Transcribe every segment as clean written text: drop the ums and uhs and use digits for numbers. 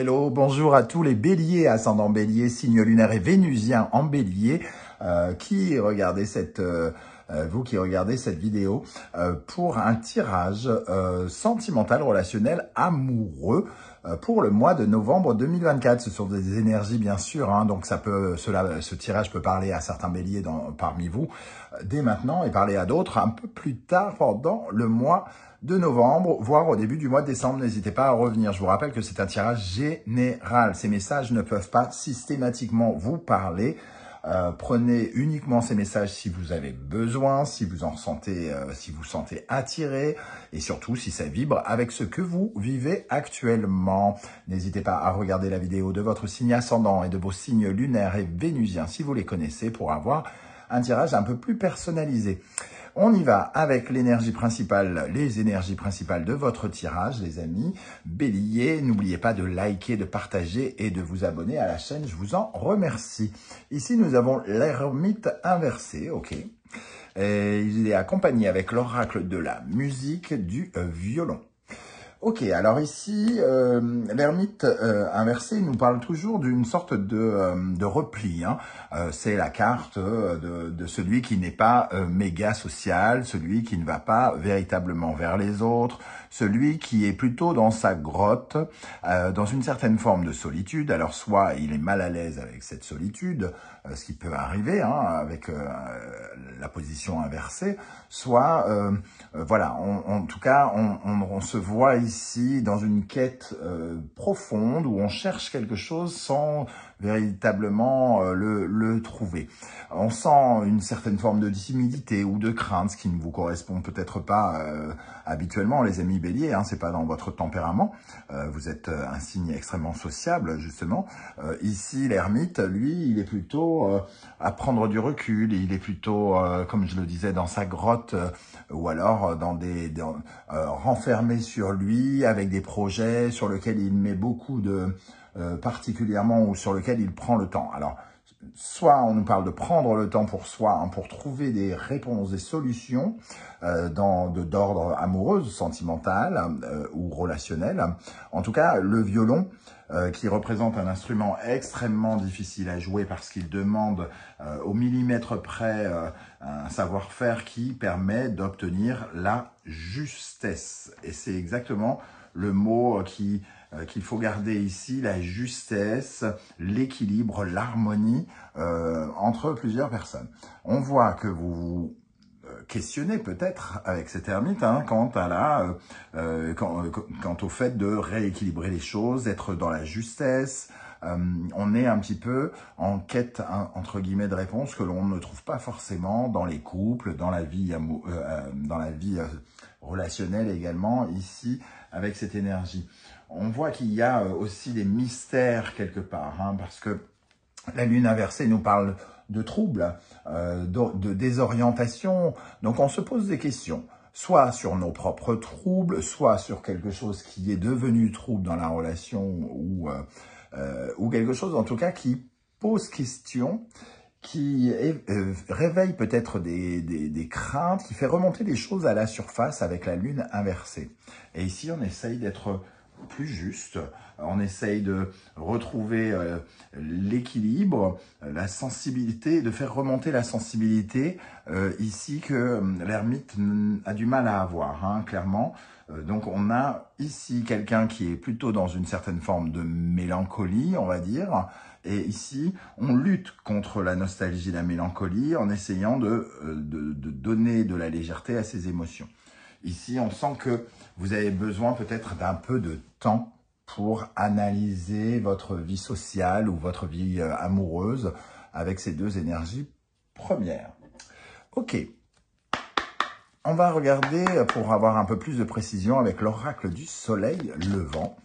hello, bonjour à tous les béliers, ascendant bélier, signe lunaire et vénusien en bélier, vous qui regardez cette vidéo, pour un tirage sentimental, relationnel, amoureux, pour le mois de novembre 2024. Ce sont des énergies bien sûr, hein, donc ce tirage peut parler à certains béliers parmi vous dès maintenant et parler à d'autres un peu plus tard pendant le mois de novembre, voire au début du mois de décembre. N'hésitez pas à revenir. Je vous rappelle que c'est un tirage général. Ces messages ne peuvent pas systématiquement vous parler. Prenez uniquement ces messages si vous avez besoin, si vous sentez attiré et surtout si ça vibre avec ce que vous vivez actuellement. N'hésitez pas à regarder la vidéo de votre signe ascendant et de vos signes lunaires et vénusiens si vous les connaissez pour avoir un tirage un peu plus personnalisé. On y va avec l'énergie principale, les énergies principales de votre tirage, les amis. Bélier, n'oubliez pas de liker, de partager et de vous abonner à la chaîne. Je vous en remercie. Ici, nous avons l'ermite inversé, ok. Et il est accompagné avec l'oracle de la musique du violon. Ok, alors ici, l'ermite inversé nous parle toujours d'une sorte de repli. Hein. C'est la carte de celui qui n'est pas méga social, celui qui ne va pas véritablement vers les autres, celui qui est plutôt dans sa grotte, dans une certaine forme de solitude. Alors soit il est mal à l'aise avec cette solitude, ce qui peut arriver hein, avec la position inversée, soit, voilà, en tout cas, on se voit ici dans une quête profonde où on cherche quelque chose sans véritablement le trouver. On sent une certaine forme de timidité ou de crainte, ce qui ne vous correspond peut-être pas habituellement, les amis béliers, hein, c'est pas dans votre tempérament. Vous êtes un signe extrêmement sociable, justement. Ici, l'ermite, lui, il est plutôt à prendre du recul, il est plutôt, comme je le disais, dans sa grotte, ou alors renfermé sur lui, avec des projets sur lesquels il met beaucoup de... particulièrement, ou sur lequel il prend le temps. Alors, soit on nous parle de prendre le temps pour soi, hein, pour trouver des réponses, des solutions d'ordre amoureux, sentimental ou relationnel. En tout cas, le violon, qui représente un instrument extrêmement difficile à jouer parce qu'il demande au millimètre près un savoir-faire qui permet d'obtenir la justesse. Et c'est exactement le mot qu'il faut garder ici, la justesse, l'équilibre, l'harmonie entre plusieurs personnes. On voit que vous vous questionnez peut-être avec cet ermite hein, quant au fait de rééquilibrer les choses, d'être dans la justesse. On est un petit peu en quête, hein, entre guillemets, de réponses que l'on ne trouve pas forcément dans les couples, dans la vie relationnelle également, ici, avec cette énergie. On voit qu'il y a aussi des mystères quelque part, hein, parce que la lune inversée nous parle de troubles, de désorientation. Donc on se pose des questions, soit sur nos propres troubles, soit sur quelque chose qui est devenu trouble dans la relation, ou quelque chose en tout cas qui pose question, qui réveille peut-être des craintes, qui fait remonter des choses à la surface avec la lune inversée. Et ici, on essaye d'être plus juste, on essaye de retrouver l'équilibre, la sensibilité, de faire remonter la sensibilité ici que l'ermite a du mal à avoir, hein, clairement. Donc on a ici quelqu'un qui est plutôt dans une certaine forme de mélancolie, on va dire, et ici on lutte contre la nostalgie, la mélancolie, en essayant de donner de la légèreté à ses émotions. Ici, on sent que vous avez besoin peut-être d'un peu de temps pour analyser votre vie sociale ou votre vie amoureuse avec ces deux énergies premières. Ok, on va regarder pour avoir un peu plus de précision avec l'oracle du soleil levant.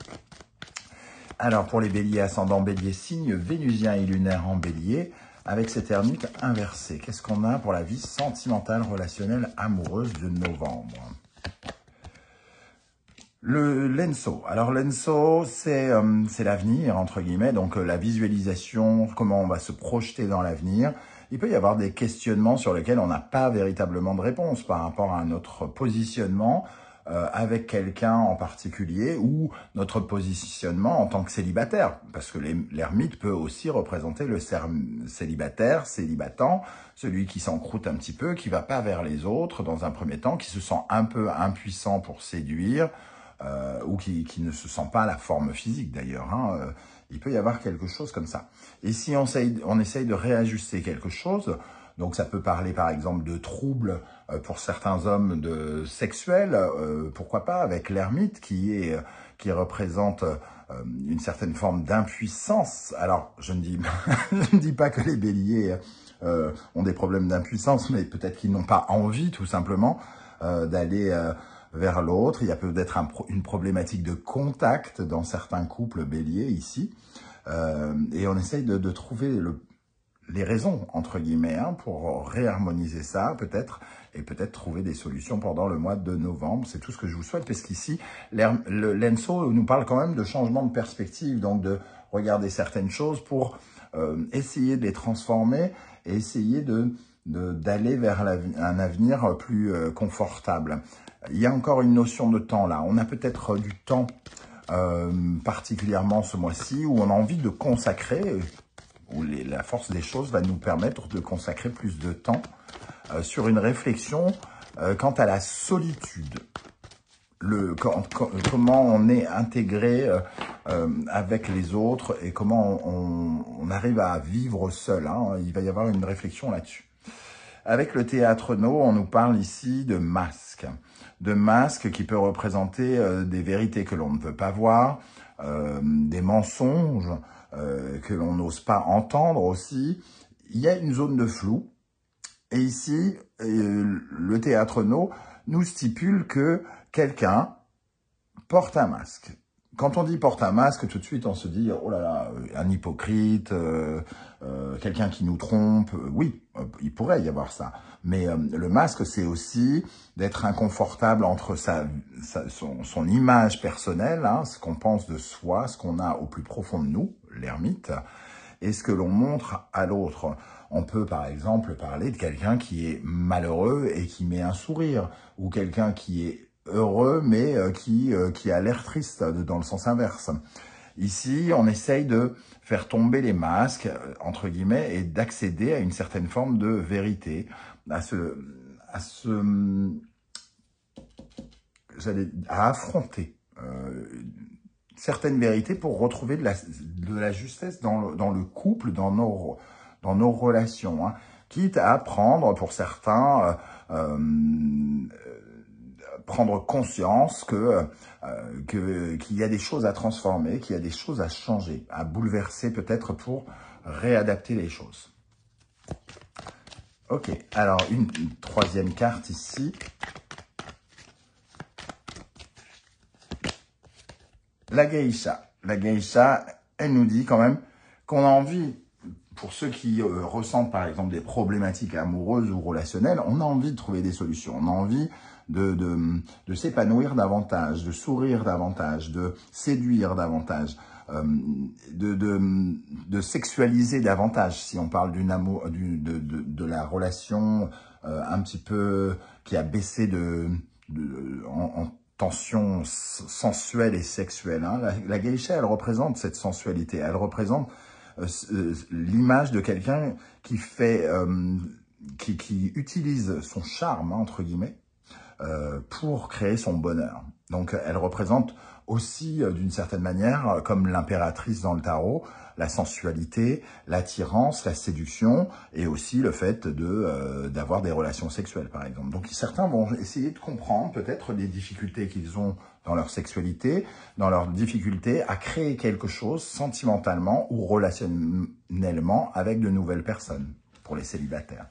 Alors, pour les béliers, ascendant bélier, signe vénusien et lunaire en bélier, avec cette ermite inversée, qu'est-ce qu'on a pour la vie sentimentale, relationnelle, amoureuse de novembre ? Le Lenso. Alors Lenso, c'est l'avenir, entre guillemets, donc la visualisation, comment on va se projeter dans l'avenir. Il peut y avoir des questionnements sur lesquels on n'a pas véritablement de réponse par rapport à notre positionnement avec quelqu'un en particulier ou notre positionnement en tant que célibataire. Parce que l'ermite peut aussi représenter le célibataire, célibatant, celui qui s'encroute un petit peu, qui va pas vers les autres dans un premier temps, qui se sent un peu impuissant pour séduire, ou qui ne se sent pas la forme physique d'ailleurs. Hein. Il peut y avoir quelque chose comme ça. Et si on essaye de réajuster quelque chose, donc ça peut parler par exemple de troubles pour certains hommes sexuels, pourquoi pas avec l'ermite qui représente une certaine forme d'impuissance. Alors je ne dis pas que les béliers ont des problèmes d'impuissance, mais peut-être qu'ils n'ont pas envie tout simplement d'aller vers l'autre. Il y a peut-être une problématique de contact dans certains couples béliers ici, et on essaye de trouver les raisons, entre guillemets, hein, pour réharmoniser ça, peut-être, et peut-être trouver des solutions pendant le mois de novembre. C'est tout ce que je vous souhaite, parce qu'ici, l'ENSO nous parle quand même de changement de perspective, donc de regarder certaines choses pour essayer de les transformer et essayer d'aller vers un avenir plus confortable. Il y a encore une notion de temps là. On a peut-être du temps, particulièrement ce mois-ci, où on a envie de consacrer, où la force des choses va nous permettre de consacrer plus de temps sur une réflexion quant à la solitude. Comment on est intégré avec les autres et comment on arrive à vivre seul. Hein. Il va y avoir une réflexion là-dessus. Avec le théâtre No, on nous parle ici de masques. De masques qui peut représenter des vérités que l'on ne peut pas voir, des mensonges que l'on n'ose pas entendre aussi. Il y a une zone de flou. Et ici, le théâtre No nous stipule que quelqu'un porte un masque. Quand on dit porte un masque, tout de suite on se dit oh là là, un hypocrite, quelqu'un qui nous trompe. Oui, il pourrait y avoir ça. Mais le masque, c'est aussi d'être inconfortable entre son image personnelle, hein, ce qu'on pense de soi, ce qu'on a au plus profond de nous, l'ermite, et ce que l'on montre à l'autre. On peut par exemple parler de quelqu'un qui est malheureux et qui met un sourire, ou quelqu'un qui est heureux mais qui a l'air triste dans le sens inverse. Ici, on essaye de faire tomber les masques, entre guillemets, et d'accéder à une certaine forme de vérité, à affronter certaines vérités pour retrouver de la justesse dans le couple, dans nos relations, hein, quitte à prendre, pour certains, prendre conscience qu'il y a des choses à transformer, qu'il y a des choses à changer, à bouleverser peut-être pour réadapter les choses. Ok, alors une troisième carte ici. La geisha. La geisha, elle nous dit quand même qu'on a envie, pour ceux qui ressentent par exemple des problématiques amoureuses ou relationnelles, on a envie de trouver des solutions, on a envie de s'épanouir davantage, de sourire davantage, de séduire davantage, de sexualiser davantage, si on parle d'une amour, de la relation un petit peu qui a baissé en tension sensuelle et sexuelle. Hein. La geisha, elle représente cette sensualité, elle représente l'image de quelqu'un qui qui utilise son charme, hein, entre guillemets, pour créer son bonheur. Donc, elle représente aussi, d'une certaine manière, comme l'impératrice dans le tarot, la sensualité, l'attirance, la séduction, et aussi le fait d'avoir des relations sexuelles, par exemple. Donc, certains vont essayer de comprendre peut-être les difficultés qu'ils ont dans leur sexualité, dans leur difficulté à créer quelque chose sentimentalement ou relationnellement avec de nouvelles personnes, pour les célibataires.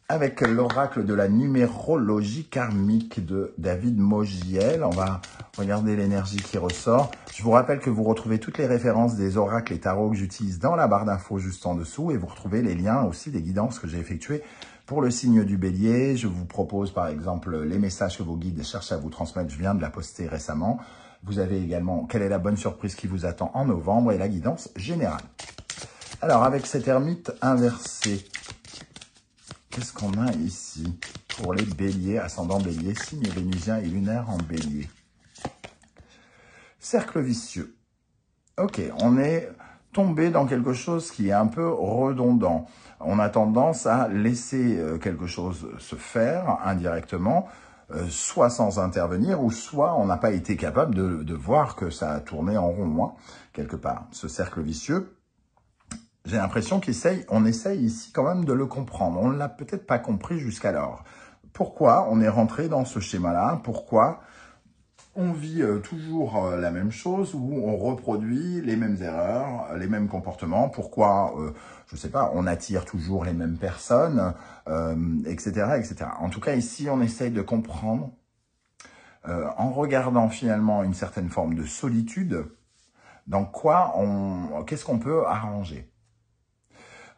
Avec l'oracle de la numérologie karmique de David Mogiel, on va regarder l'énergie qui ressort. Je vous rappelle que vous retrouvez toutes les références des oracles et tarots que j'utilise dans la barre d'infos juste en dessous, et vous retrouvez les liens aussi des guidances que j'ai effectuées pour le signe du bélier. Je vous propose par exemple les messages que vos guides cherchent à vous transmettre. Je viens de la poster récemment. Vous avez également quelle est la bonne surprise qui vous attend en novembre et la guidance générale. Alors avec cette ermite inversée, qu'est-ce qu'on a ici pour les béliers, ascendant bélier, signe vénusien et lunaire en bélier. Cercle vicieux. Ok, on est tombé dans quelque chose qui est un peu redondant. On a tendance à laisser quelque chose se faire indirectement, soit sans intervenir, ou soit on n'a pas été capable de voir que ça a tourné en rond, hein, quelque part. Ce cercle vicieux, j'ai l'impression qu'on essaye ici quand même de le comprendre. On ne l'a peut-être pas compris jusqu'alors. Pourquoi on est rentré dans ce schéma-là? Pourquoi on vit toujours la même chose, où on reproduit les mêmes erreurs, les mêmes comportements? Pourquoi, je sais pas, on attire toujours les mêmes personnes, etc., etc. En tout cas, ici, on essaye de comprendre, en regardant finalement une certaine forme de solitude, dans quoi qu'est-ce qu'on peut arranger.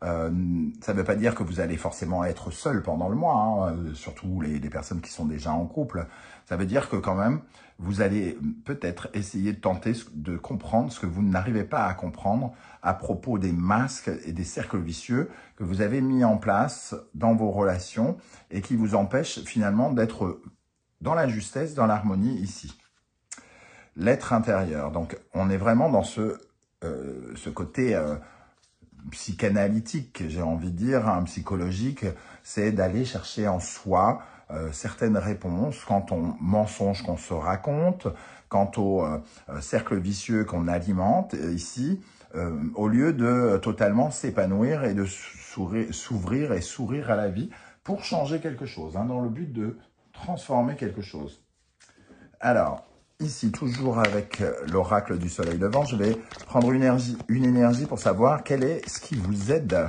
Ça ne veut pas dire que vous allez forcément être seul pendant le mois, hein, surtout les personnes qui sont déjà en couple. Ça veut dire que quand même, vous allez peut-être essayer de tenter de comprendre ce que vous n'arrivez pas à comprendre à propos des masques et des cercles vicieux que vous avez mis en place dans vos relations et qui vous empêchent finalement d'être dans la justesse, dans l'harmonie ici. L'être intérieur. Donc, on est vraiment dans ce côté psychanalytique, j'ai envie de dire, hein, psychologique, c'est d'aller chercher en soi certaines réponses quant au mensonge qu'on se raconte, quant au cercle vicieux qu'on alimente ici, au lieu de totalement s'épanouir et de s'ouvrir et sourire à la vie pour changer quelque chose, hein, dans le but de transformer quelque chose. Alors, ici, toujours avec l'oracle du soleil levant, je vais prendre une énergie pour savoir quel est ce qui vous aide.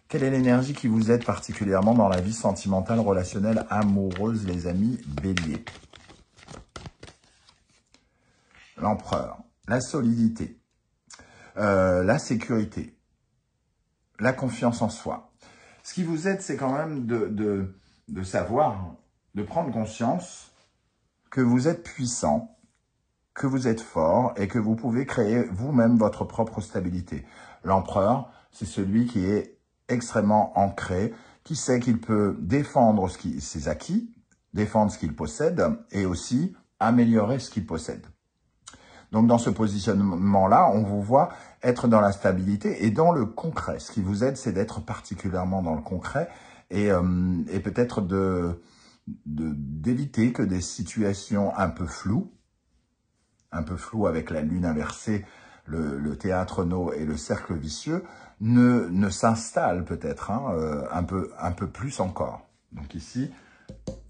Quelle est l'énergie qui vous aide particulièrement dans la vie sentimentale, relationnelle, amoureuse, les amis béliers? L'empereur, la solidité, la sécurité, la confiance en soi. Ce qui vous aide, c'est quand même de savoir, de prendre conscience que vous êtes puissant, que vous êtes fort et que vous pouvez créer vous-même votre propre stabilité. L'empereur, c'est celui qui est extrêmement ancré, qui sait qu'il peut défendre ses acquis, défendre ce qu'il possède et aussi améliorer ce qu'il possède. Donc, dans ce positionnement-là, on vous voit être dans la stabilité et dans le concret. Ce qui vous aide, c'est d'être particulièrement dans le concret et peut-être d'éviter que des situations un peu floues avec la lune inversée, le théâtre no et le cercle vicieux, ne s'installent peut-être un peu plus encore. Donc ici,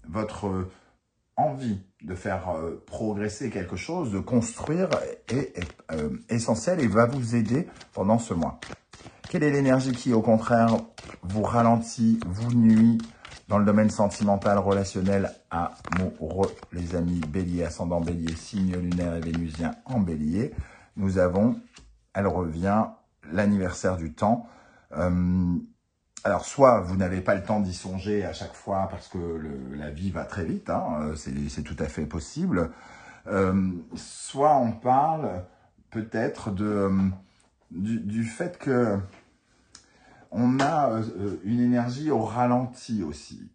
votre envie de faire progresser quelque chose, de construire est essentielle et va vous aider pendant ce mois. Quelle est l'énergie qui, au contraire, vous ralentit, vous nuit dans le domaine sentimental, relationnel, amoureux, les amis bélier, ascendant bélier, signe lunaire et vénusien en bélier? Nous avons, elle revient, l'anniversaire du temps. Alors, soit vous n'avez pas le temps d'y songer à chaque fois parce que la vie va très vite, hein, c'est tout à fait possible. Soit on parle peut-être du fait que on a une énergie au ralenti aussi.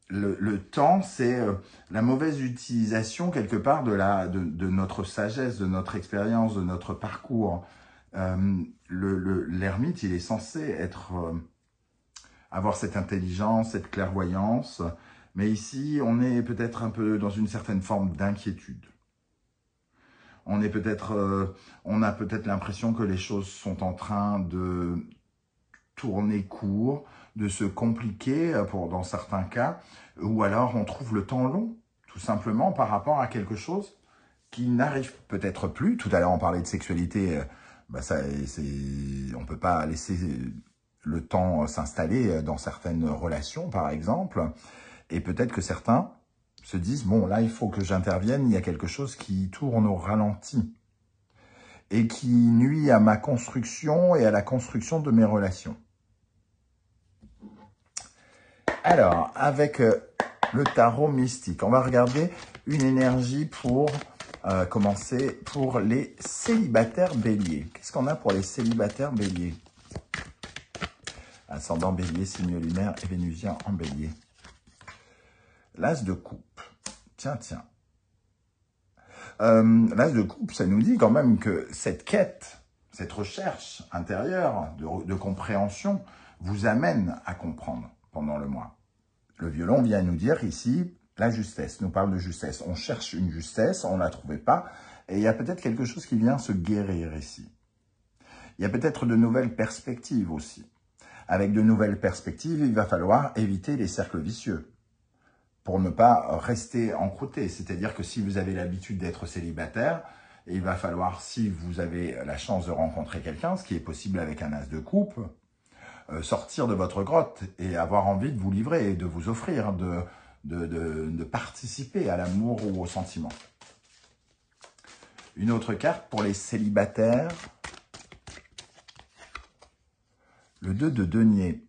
Le temps, c'est la mauvaise utilisation quelque part de notre sagesse, de notre expérience, de notre parcours. L'ermite, il est censé avoir cette intelligence, cette clairvoyance, mais ici, on est peut-être un peu dans une certaine forme d'inquiétude. On a peut-être l'impression que les choses sont en train de tourner court, de se compliquer dans certains cas, ou alors on trouve le temps long, tout simplement par rapport à quelque chose qui n'arrive peut-être plus. Tout à l'heure, on parlait de sexualité, on ne peut pas laisser le temps s'installer dans certaines relations, par exemple, et peut-être que certains se disent, bon, là, il faut que j'intervienne, il y a quelque chose qui tourne au ralenti et qui nuit à ma construction et à la construction de mes relations. Alors, avec le tarot mystique, on va regarder une énergie pour commencer pour les célibataires béliers. Qu'est-ce qu'on a pour les célibataires béliers? Ascendant bélier, signe lunaire et vénusien en bélier. L'as de coupe. Tiens, tiens. L'as de coupe, ça nous dit quand même que cette quête, cette recherche intérieure de compréhension vous amène à comprendre pendant le mois. Le violon vient nous dire ici la justesse, nous parle de justesse. On cherche une justesse, on ne la trouvait pas, et il y a peut-être quelque chose qui vient se guérir ici. Il y a peut-être de nouvelles perspectives aussi. Avec de nouvelles perspectives, il va falloir éviter les cercles vicieux pour ne pas rester encrouté. C'est-à-dire que si vous avez l'habitude d'être célibataire, il va falloir, si vous avez la chance de rencontrer quelqu'un, ce qui est possible avec un as de coupe, sortir de votre grotte et avoir envie de vous livrer et de vous offrir, de participer à l'amour ou au sentiment. Une autre carte pour les célibataires. Le 2 de denier.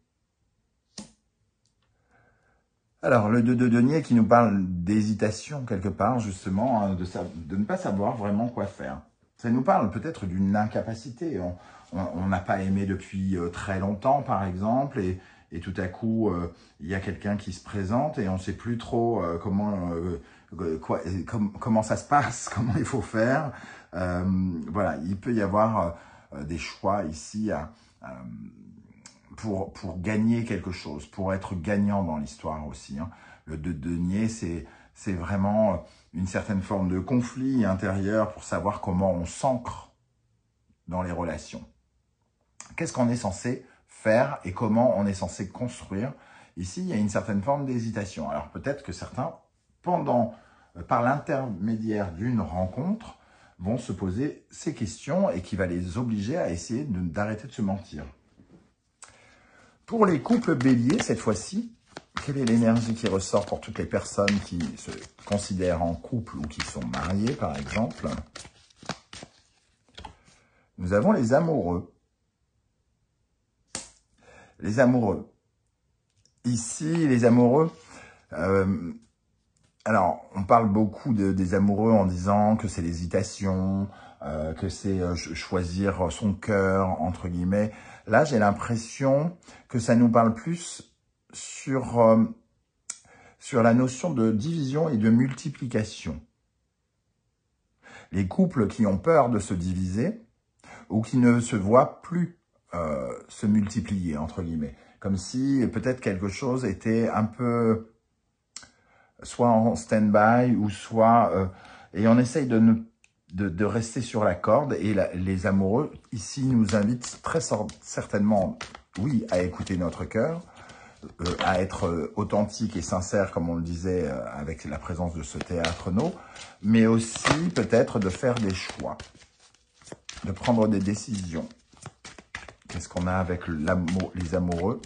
Alors, le 2 de denier qui nous parle d'hésitation quelque part, justement, hein, de ne pas savoir vraiment quoi faire. Ça nous parle peut-être d'une incapacité. On n'a pas aimé depuis très longtemps, par exemple, et tout à coup, il y a quelqu'un qui se présente et on ne sait plus trop comment ça se passe, comment il faut faire. Voilà, il peut y avoir des choix ici pour gagner quelque chose, pour être gagnant dans l'histoire aussi. Hein. Le 2 de denier, c'est vraiment une certaine forme de conflit intérieur pour savoir comment on s'ancre dans les relations. Qu'est-ce qu'on est censé faire et comment on est censé construire? Ici, il y a une certaine forme d'hésitation. Alors peut-être que certains, par l'intermédiaire d'une rencontre, vont se poser ces questions et qui va les obliger à essayer d'arrêter de se mentir. Pour les couples béliers, cette fois-ci, quelle est l'énergie qui ressort pour toutes les personnes qui se considèrent en couple ou qui sont mariées, par exemple? Nous avons les amoureux. Les amoureux. Ici, les amoureux, alors, on parle beaucoup des amoureux en disant que c'est l'hésitation, que c'est choisir son cœur, entre guillemets. Là, j'ai l'impression que ça nous parle plus sur la notion de division et de multiplication. Les couples qui ont peur de se diviser ou qui ne se voient plus se multiplier, entre guillemets. Comme si peut-être quelque chose était un peu soit en stand-by ou soit... et on essaye de rester sur la corde. Et les amoureux, ici, nous invitent très certainement, oui, à écouter notre cœur, à être authentique et sincère, comme on le disait, avec la présence de ce théâtre-no, mais aussi peut-être de faire des choix, de prendre des décisions. Qu'est-ce qu'on a avec les amoureux?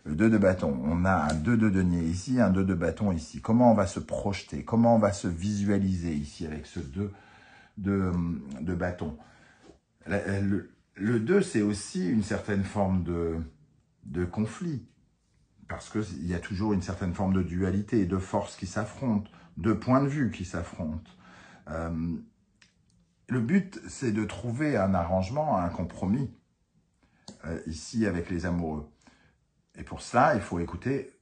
Le 2 de bâton. On a un 2 de denier ici, un 2 de bâton ici. Comment on va se projeter? Comment on va se visualiser ici avec ce 2 de bâton? Le 2, c'est aussi une certaine forme de conflit. Parce qu'il y a toujours une certaine forme de dualité, de forces qui s'affrontent, de points de vue qui s'affrontent. Le but, c'est de trouver un arrangement, un compromis, ici avec les amoureux. Et pour cela, il faut écouter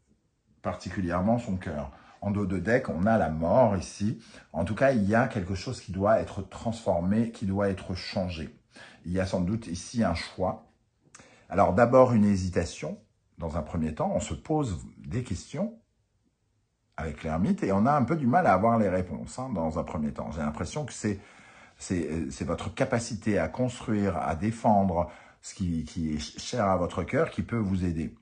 particulièrement son cœur. En dos de deck, on a la mort ici. En tout cas, il y a quelque chose qui doit être transformé, qui doit être changé. Il y a sans doute ici un choix. Alors d'abord une hésitation. Dans un premier temps, on se pose des questions avec l'ermite et on a un peu du mal à avoir les réponses dans un premier temps. J'ai l'impression que c'est votre capacité à construire, à défendre ce qui est cher à votre cœur qui peut vous aider.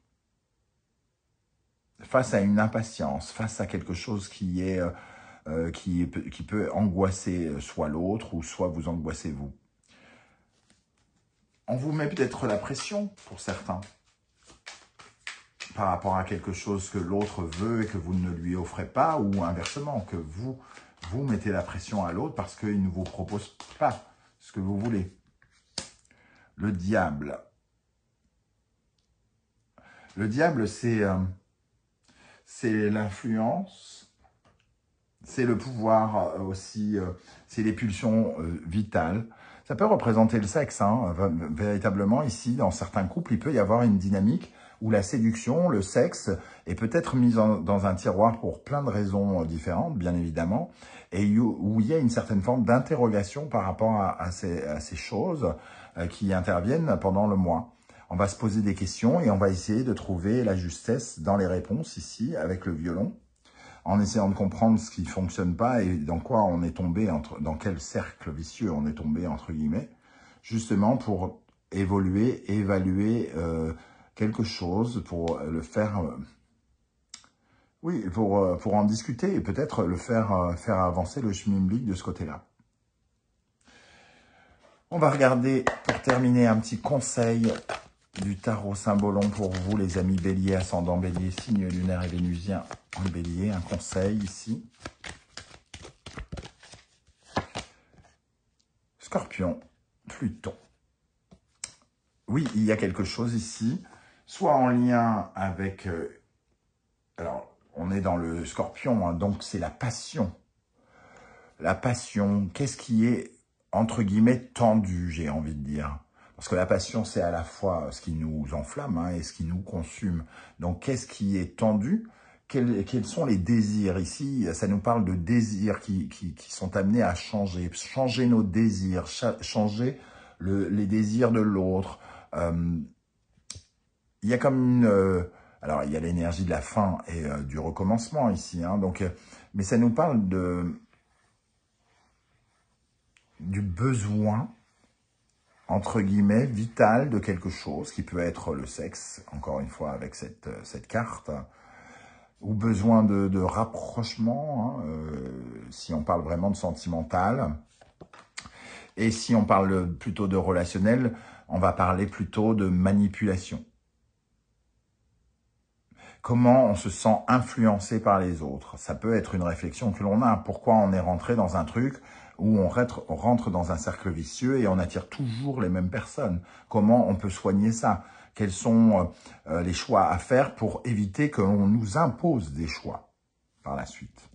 Face à une impatience, face à quelque chose qui peut angoisser soit l'autre ou soit vous angoisser vous. On vous met peut-être la pression pour certains par rapport à quelque chose que l'autre veut et que vous ne lui offrez pas, ou inversement, que vous mettez la pression à l'autre parce qu'il ne vous propose pas ce que vous voulez. Le diable. Le diable, c'est l'influence, c'est le pouvoir aussi, c'est les pulsions vitales, Ça peut représenter le sexe, hein. Véritablement, ici, dans certains couples, il peut y avoir une dynamique où la séduction, le sexe, est peut-être mis dans un tiroir pour plein de raisons différentes, bien évidemment, et où il y a une certaine forme d'interrogation par rapport à ces choses qui interviennent pendant le mois. On va se poser des questions et on va essayer de trouver la justesse dans les réponses ici, avec le violon, en essayant de comprendre ce qui ne fonctionne pas et dans quoi on est tombé, dans quel cercle vicieux on est tombé, entre guillemets, justement pour évoluer, évaluer quelque chose, pour le faire, oui, pour en discuter et peut-être le faire avancer le schmilblick de ce côté-là. On va regarder, pour terminer, un petit conseil du tarot Symbolon pour vous, les amis bélier, ascendant bélier, signe lunaire et vénusien en bélier. Un conseil ici. Scorpion, Pluton. Oui, il y a quelque chose ici, soit en lien avec... alors, on est dans le Scorpion, hein, donc c'est la passion. La passion, qu'est-ce qui est, entre guillemets, tendu, j'ai envie de dire. Parce que la passion, c'est à la fois ce qui nous enflamme hein, et ce qui nous consume. Donc, qu'est-ce qui est tendu? Quels sont les désirs? Ici, ça nous parle de désirs qui sont amenés à changer. Changer nos désirs, changer les désirs de l'autre. Il y a comme une... alors, il y a l'énergie de la fin et du recommencement ici. Hein, donc, mais ça nous parle du besoin, entre guillemets, vital de quelque chose, qui peut être le sexe, encore une fois avec cette carte, ou besoin de rapprochement, hein, si on parle vraiment de sentimental. Et si on parle plutôt de relationnel, on va parler plutôt de manipulation. Comment on se sent influencé par les autres? Ça peut être une réflexion que l'on a. Pourquoi on est rentré dans un truc où on rentre dans un cercle vicieux et on attire toujours les mêmes personnes? Comment on peut soigner ça? Quels sont les choix à faire pour éviter que l'on nous impose des choix par la suite?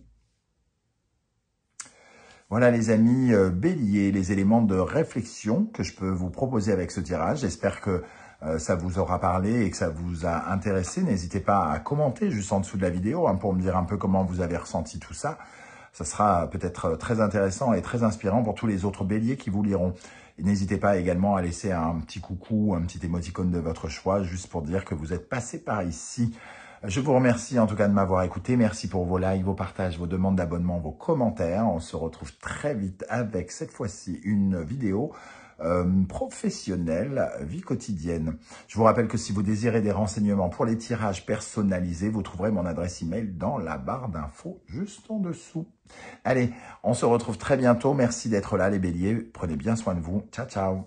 Voilà les amis béliers, les éléments de réflexion que je peux vous proposer avec ce tirage. J'espère que ça vous aura parlé et que ça vous a intéressé. N'hésitez pas à commenter juste en dessous de la vidéo hein, pour me dire un peu comment vous avez ressenti tout ça. Ça sera peut-être très intéressant et très inspirant pour tous les autres béliers qui vous liront. N'hésitez pas également à laisser un petit coucou, un petit émoticône de votre choix, juste pour dire que vous êtes passé par ici. Je vous remercie en tout cas de m'avoir écouté. Merci pour vos likes, vos partages, vos demandes d'abonnement, vos commentaires. On se retrouve très vite avec cette fois-ci une vidéo professionnelle, vie quotidienne. Je vous rappelle que si vous désirez des renseignements pour les tirages personnalisés, vous trouverez mon adresse email dans la barre d'infos juste en dessous. Allez, on se retrouve très bientôt. Merci d'être là les béliers. Prenez bien soin de vous. Ciao, ciao.